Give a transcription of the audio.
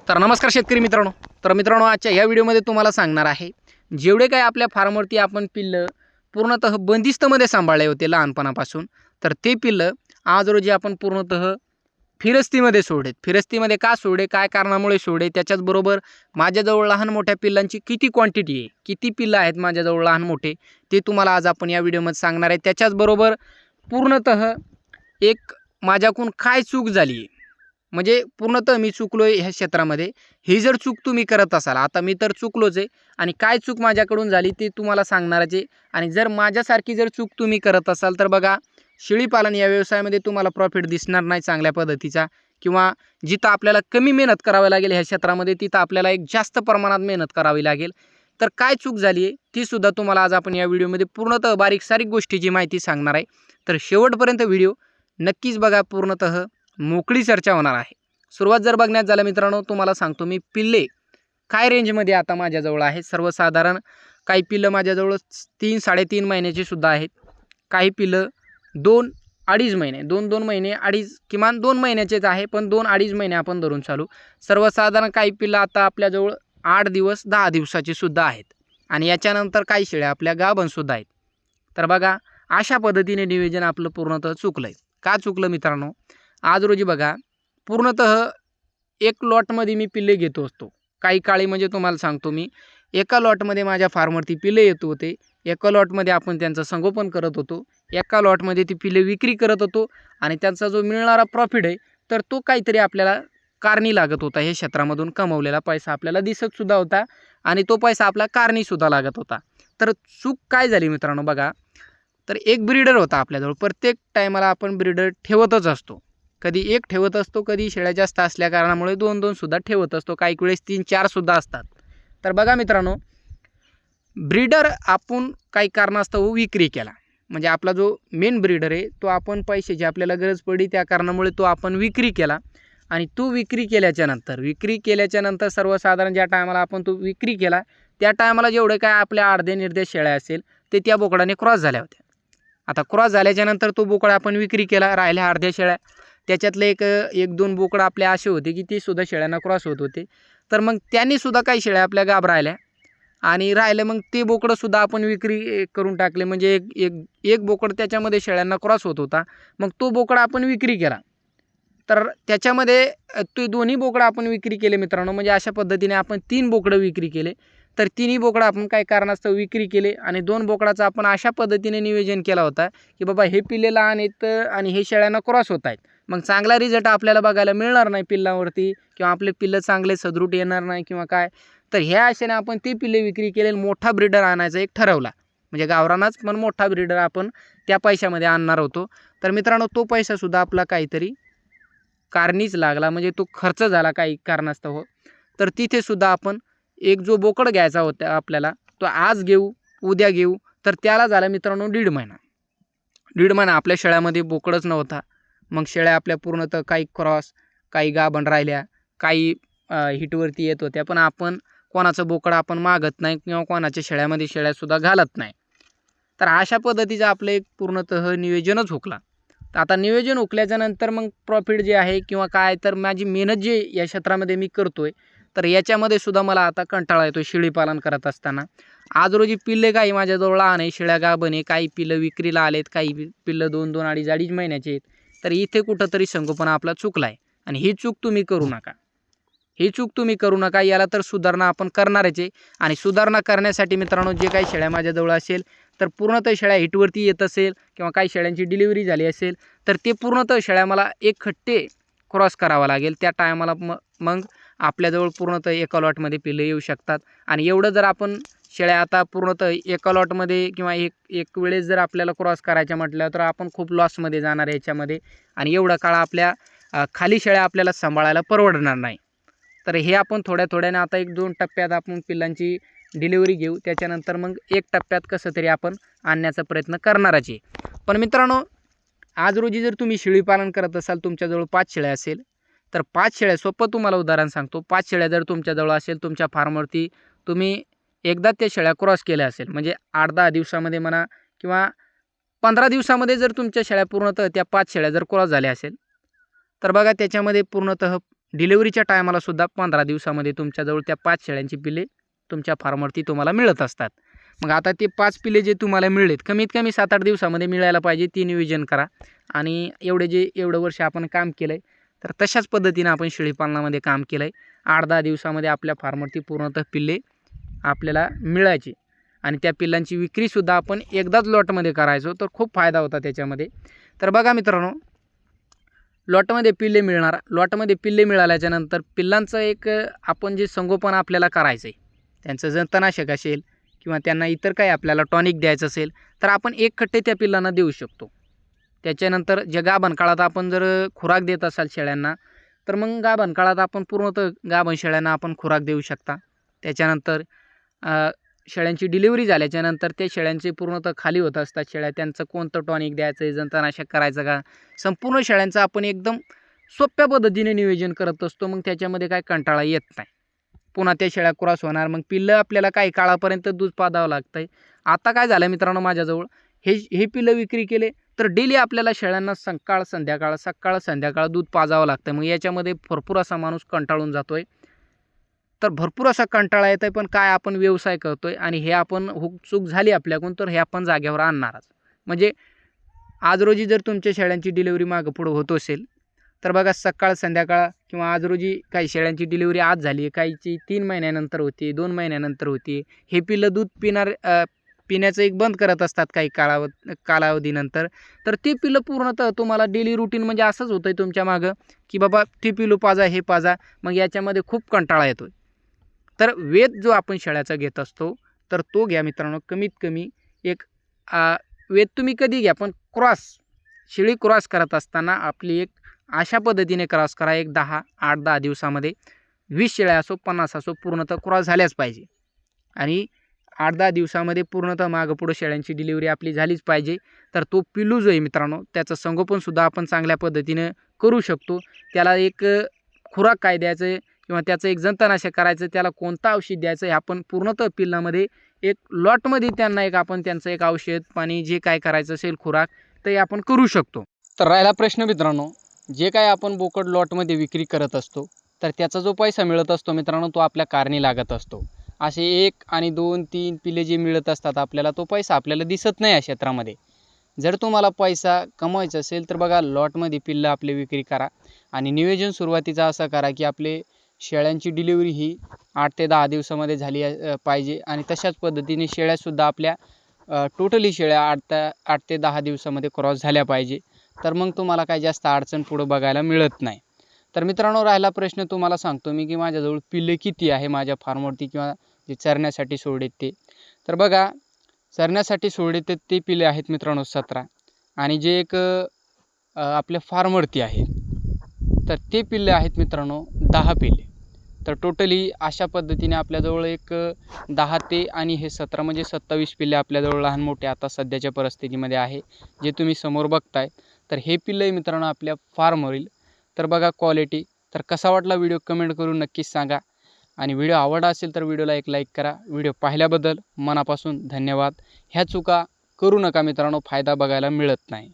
तर नमस्कार शेतकरी मित्रांनो. आजच्या या व्हिडिओमध्ये तुम्हाला सांगणार आहे जेवढे काही आपल्या फार्मवरती आपण पिल्लं पूर्णतः बंदिस्तमध्ये सांभाळले होते लहानपणापासून, तर ते पिल्लं आज रोजी आपण पूर्णतः फिरस्तीमध्ये सोडलेत. फिरस्तीमध्ये का सोडले, काय कारणामुळे सोडले, त्याच्याचबरोबर माझ्याजवळ लहान मोठ्या पिल्लांची किती क्वांटिटी आहे, किती पिल्लं आहेत माझ्याजवळ लहान मोठे, ते तुम्हाला आज आपण या व्हिडिओमध्ये सांगणार आहे. त्याच्याचबरोबर पूर्णतः एक माझ्याकडून काय चूक झाली आहे, म्हणजे पूर्णतः मी चुकलो आहे ह्या क्षेत्रामध्ये. ही जर चूक तुम्ही करत असाल, आता मी तर चुकलोच आहे, आणि काय चूक माझ्याकडून झाली ते तुम्हाला सांगणारच आहे. आणि जर माझ्यासारखी जर चूक तुम्ही करत असाल तर बघा, शेळीपालन या व्यवसायामध्ये तुम्हाला प्रॉफिट दिसणार नाही चांगल्या पद्धतीचा, किंवा जिथं आपल्याला कमी मेहनत करावी लागेल ह्या क्षेत्रामध्ये तिथं आपल्याला एक जास्त प्रमाणात मेहनत करावी लागेल. तर काय चूक झाली आहे ती सुद्धा तुम्हाला आज आपण या व्हिडिओमध्ये पूर्णतः बारीक सारीक गोष्टीची माहिती सांगणार आहे. तर शेवटपर्यंत व्हिडिओ नक्कीच बघा, पूर्णतः मोकळी चर्चा होणार आहे. सुरुवात जर बघण्यात झालं मित्रांनो, तुम्हाला सांगतो मी पिल्ले काय रेंजमध्ये आता माझ्याजवळ आहेत. सर्वसाधारण काही पिल्लं माझ्याजवळ 3-3.5 महिन्याची सुद्धा आहेत, काही पिल्लं 2-2.5 महिने, 2-2 महिने, अडीच, किमान 2 महिन्याचेच आहे, पण 2-2.5 महिने आपण धरून चालू. सर्वसाधारण काही पिल्लं आता आपल्याजवळ 8 दिवस 10 दिवसाची सुद्धा आहेत, आणि याच्यानंतर काही शेळ्या आपल्या गाभणसुद्धा आहेत. तर बघा, अशा पद्धतीने नियोजन आपलं पूर्णतः चुकलं आहे. का चुकलं मित्रांनो, आज रोजी बघा, पूर्णतः एक लॉटमध्ये मी पिल्ले घेतो असतो. काही काळी म्हणजे तुम्हाला सांगतो मी, एका लॉटमध्ये माझ्या फार्मवरती पिल्ले येत होते, एका लॉटमध्ये आपण त्यांचं संगोपन करत होतो, एका लॉटमध्ये ती पिल्ले विक्री करत होतो, आणि त्यांचा जो मिळणारा प्रॉफिट आहे तर तो काहीतरी आपल्याला कारणी लागत होता. हे क्षेत्रामधून कमवलेला पैसा आपल्याला दिसतसुद्धा होता, आणि तो पैसा आपला कारणीसुद्धा लागत होता. तर चूक काय झाली मित्रांनो बघा, तर एक ब्रीडर होता आपल्याजवळ. प्रत्येक टायमाला आपण ब्रीडर ठेवतच असतो, कधी एक ठेवत असतो, कधी शेळ्या जास्त असल्या कारणामुळे 2-2 सुद्धा ठेवत असतो, काही वेळेस 3-4 सुद्धा असतात. तर बघा मित्रांनो, ब्रीडर आपण काही कारणास्तव विक्री केला, म्हणजे आपला जो मेन ब्रीडर आहे तो आपण पैशाची आपल्याला गरज पडली त्या कारणामुळे तो आपण विक्री केला. आणि तो विक्री केल्याच्या नंतर सर्वसाधारण ज्या टायमाला आपण तो विक्री केला त्या टायमाला जेवढे काय आपल्या अर्धे निर्धे शेळ्या असेल ते त्या बोकडाने क्रॉस झाल्या होत्या. आता क्रॉस झाल्याच्यानंतर तो बोकडा आपण विक्री केला, राहिल्या अर्ध्या शेळ्या, त्याच्यातले एक 2 बोकडं आपले असे होते की ते सुद्धा शेळ्यांना क्रॉस होत होते. तर मग त्यांनी सुद्धा काही शेळ्या आपल्या गाभ राहिल्या, आणि राहिलं मग ते बोकडं सुद्धा आपण विक्री करून टाकले. म्हणजे एक बोकड त्याच्यामध्ये शेळ्यांना क्रॉस होत होता, मग तो बोकडा आपण विक्री केला. तर त्याच्यामध्ये ते दोन्ही बोकडं आपण विक्री केले मित्रांनो. म्हणजे अशा पद्धतीने आपण 3 बोकडं विक्री केले. तर तिन्ही बोकडं आपण काही कारणास्तव विक्री केले, आणि 2 बोकडाचं आपण अशा पद्धतीने नियोजन केला होता की बाबा हे पिल्ले लहान आहेत आणि हे शेळ्यांना क्रॉस होत आहेत, मग चांगला रिझल्ट आपल्याला बघायला मिळणार नाही पिल्लांवरती, किंवा आपले पिल्लं चांगले सदृढ येणार नाही किंवा काय. तर ह्या आशेने आपण ते पिल्ले विक्री केले, मोठा ब्रीडर आणायचा एक ठरवला, म्हणजे गावरानाच पण मोठा ब्रीडर आपण त्या पैशामध्ये आणणार होतो. तर मित्रांनो, तो पैसासुद्धा आपला काहीतरी कारणीच लागला, म्हणजे तो खर्च झाला काही कारणास्तव. तर तिथे सुद्धा आपण एक जो बोकड घ्यायचा होता आपल्याला, तो आज घेऊ उद्या घेऊ, तर त्याला झाला मित्रांनो 1.5 महिना आपल्या शेळ्यामध्ये बोकडच नव्हता. मग शेळ्या आपल्या पूर्णतः काही क्रॉस, काही गाभण राहिल्या, काही हिटवरती येत होत्या, पण आपण कोणाचं बोकड आपण मागत नाही, किंवा कोणाच्या शेळ्यामध्ये शेळ्यासुद्धा घालत नाही. तर अशा पद्धतीचं आपलं एक पूर्णतः नियोजनच हुकला. तर आता नियोजन हुकल्याच्या नंतर मग प्रॉफिट जे आहे किंवा काय, तर माझी मेहनत जे या क्षेत्रामध्ये मी करतोय, तर याच्यामध्ये सुद्धा मला आता कंटाळा येतो शेळीपालन करत असताना. आज रोजी पिल्ले काही माझ्याजवळ लहान आहे, शेळ्या गाभण आहे, काही पिल्लं विक्रीला आलेत, काही पिल्लं 2-2, अडीच महिन्याचे आहेत. तर इथे कुठंतरी संगोपन आपला चुकला आहे, आणि ही चूक तुम्ही करू नका. याला तर सुधारणा आपण करणारच आहे, आणि सुधारणा करण्यासाठी मित्रांनो, जे काही शेळ्या माझ्याजवळ असेल तर पूर्णतः शेळ्या हिटवरती येत असेल, किंवा काही शेळ्यांची डिलिव्हरी झाली असेल, तर ते पूर्णतः शेळ्या मला एक खट्टे क्रॉस करावा लागेल. त्या टायमाला मग आपल्याजवळ पूर्णतः एका लॉटमध्ये पिल्ले येऊ शकतात. आणि एवढं जर आपण शेळ्या आता पूर्णतः एका लॉटमध्ये किंवा एक वेळेस जर आपल्याला क्रॉस करायच्या म्हटलं तर आपण खूप लॉसमध्ये जाणार याच्यामध्ये, आणि एवढा काळ आपल्या खाली शेळ्या आपल्याला सांभाळायला परवडणार नाही. तर हे आपण थोड्याने आता 1-2 टप्प्यात आपण पिल्लांची डिलिव्हरी घेऊ, त्याच्यानंतर मग 1 टप्प्यात कसं तरी आपण आणण्याचा प्रयत्न करणारच आहे. पण मित्रांनो, आज रोजी जर तुम्ही शेळीपालन करत असाल, तुमच्याजवळ 5 शेळ्या असेल, तर 5 शेळ्या, सोपं तुम्हाला उदाहरण सांगतो, 5 शेळ्या जर तुमच्याजवळ असेल, तुमच्या फार्मवरती तुम्ही एकदा त्या शेळ्या क्रॉस केल्या असेल, म्हणजे 8-10 दिवसामध्ये म्हणा, किंवा 15 दिवसामध्ये जर तुमच्या शेळ्या पूर्णतः त्या 5 शेळ्या जर क्रॉस झाल्या असेल, तर बघा त्याच्यामध्ये पूर्णतः डिलिव्हरीच्या टायमाला सुद्धा 15 दिवसामध्ये तुमच्याजवळ त्या 5 शेळ्यांची पिल्ले तुमच्या फार्मवरती तुम्हाला मिळत असतात. मग आता ते 5 पिल्ले जे तुम्हाला मिळलेत कमीत कमी 7-8 दिवसामध्ये मिळायला पाहिजे, ती नियोजन करा. आणि एवढं वर्ष आपण काम केलं आहे, तर तशाच पद्धतीनं आपण शेळीपालनामध्ये काम केलं आहे. 8-10 दिवसामध्ये आपल्या फार्मवरती पूर्णतः पिल्ले आपल्याला मिळायचे आणि त्या पिल्लांची विक्रीसुद्धा आपण एकदाच लॉटमध्ये करायचो, तर खूप फायदा होता त्याच्यामध्ये. तर बघा मित्रांनो, लॉटमध्ये पिल्ले मिळाल्याच्यानंतर पिल्लांचं एक आपण जे संगोपन आपल्याला करायचं आहे, त्यांचं जंतनाशक असेल किंवा त्यांना इतर काही आपल्याला टॉनिक द्यायचं असेल, तर आपण एक कट्टे त्या पिल्लांना देऊ शकतो. त्याच्यानंतर जे गाभण काळात आपण जर खुराक देत असाल शेळ्यांना, तर मग गाभण काळात आपण पूर्णतः गाभण शेळ्यांना आपण खुराक देऊ शकता. त्याच्यानंतर शेळ्यांची डिलिव्हरी झाल्याच्यानंतर त्या शेळ्यांचे पूर्णतः खाली होत असतात शेळ्या, त्यांचं कोणतं टॉनिक द्यायचं आहे, जंतनाशक करायचं का, संपूर्ण शेळ्यांचं आपण एकदम सोप्या पद्धतीने नियोजन करत असतो. मग त्याच्यामध्ये काय कंटाळा येत नाही. पुन्हा त्या शेळ्या क्रॉस होणार, मग पिल्लं आपल्याला काही काळापर्यंत दूध पाजावं लागतं आहे. आता काय झालं मित्रांनो, माझ्याजवळ हे पिल्लं विक्री केले तर डेली आपल्याला शेळ्यांना सकाळ संध्याकाळ दूध पाजावं लागतं. मग याच्यामध्ये भरपूर असा माणूस कंटाळून जातो आहे. तर भरपूर असा कंटाळा येत आहे, पण काय आपण व्यवसाय करतो आहे आणि हे आपण चूक झाली आपल्याकडून, तर हे आपण जागेवर आणणारच. म्हणजे आज रोजी जर तुमच्या शेळ्यांची डिलिव्हरी मागं पुढं होत असेल, तर बघा सकाळ संध्याकाळ किंवा आज रोजी काही शेळ्यांची डिलिव्हरी आज झाली, काहीची 3 महिन्यानंतर होती, 2 महिन्यानंतर होती. हे पिल्लं दूध पिण्याचं एक बंद करत असतात काही कालावधीनंतर. तर ते पिल्लं पूर्णतः तुम्हाला डेली रुटीन म्हणजे असंच होतं आहे तुमच्या मागं, की बाबा ते पिल्लू पाजा, हे पाजा. मग याच्यामध्ये खूप कंटाळा येतो आहे. तर वेध जो आपण शेळ्याचा घेत असतो, तर तो घ्या मित्रांनो. कमीत कमी एक वेध तुम्ही कधी घ्या, पण शेळी क्रॉस करत असताना आपली एक अशा पद्धतीने क्रॉस करा, एक 8-10 दिवसामध्ये 20 शेळ्या असो 50 असो पूर्णतः क्रॉस झाल्याच पाहिजे. आणि 8-10 दिवसामध्ये पूर्णतः मागं पुढं शेळ्यांची डिलिव्हरी आपली झालीच पाहिजे. तर तो पिल्लू जो आहे मित्रांनो, त्याचं संगोपनसुद्धा आपण चांगल्या पद्धतीनं करू शकतो. त्याला एक खुराक काय द्यायचं किंवा त्याचं एक जंतनाशक करायचं, त्याला कोणतं औषध द्यायचं हे आपण पूर्णतः पिल्लामध्ये एक लॉटमध्ये त्यांना आपण त्यांचं एक औषध पाणी जे काय करायचं असेल खुराक, ते आपण करू शकतो. तर राहिला प्रश्न मित्रांनो, जे काय आपण बोकड लॉटमध्ये विक्री करत असतो, तर त्याचा जो पैसा मिळत असतो मित्रांनो, तो आपल्या कारणी लागत असतो. असे 1 आणि 2, 3 पिल्ले जे मिळत असतात आपल्याला, तो पैसा आपल्याला दिसत नाही या क्षेत्रामध्ये. जर तुम्हाला पैसा कमवायचा असेल तर बघा, लॉटमध्ये पिल्लं आपली विक्री करा आणि नियोजन सुरुवातीचा असं करा की आपले शेळ्यांची डिलिव्हरी ही 8 ते 10 दिवसामध्ये झाली पाहिजे. आणि तशाच पद्धतीने शेळ्यासुद्धा आपल्या टोटली शेळ्या 8 ते 10 दिवसामध्ये क्रॉस झाल्या पाहिजे. तर मग तुम्हाला काही जास्त अडचण पुढं बघायला मिळत नाही. तर मित्रांनो, राहिला प्रश्न तुम्हाला सांगतो मी, की माझ्याजवळ पिल्ले किती आहे माझ्या फार्मवरती किंवा जे चरण्यासाठी सोडलेत ते. तर बघा, चरण्यासाठी सोडलेत ते पिल्ले आहेत मित्रांनो 17. आणि जे एक आपल्या फार्मवरती आहे, तर ते पिल्ले आहेत मित्रांनो 10 पिल्ले. तर टोटली अशा पद्धतीने आपल्याजवळ एक 10 ते आणि हे 17 म्हणजे 27 पिल्ले आपल्याजवळ लहान मोठे आता सध्याच्या परिस्थितीमध्ये आहे, जे तुम्ही समोर बघताय. तर हे पिल्ले मित्रांनो आपल्या फार्मवरील. तर बघा क्वालिटी. तर कसा वाटला व्हिडिओ कमेंट करून नक्कीच सांगा. आणि व्हिडिओ आवडला असेल तर व्हिडिओला एक लाईक करा. व्हिडिओ पाहिल्याबद्दल मनापासून धन्यवाद. ह्या चुका करू नका मित्रांनो, फायदा बघायला मिळत नाही.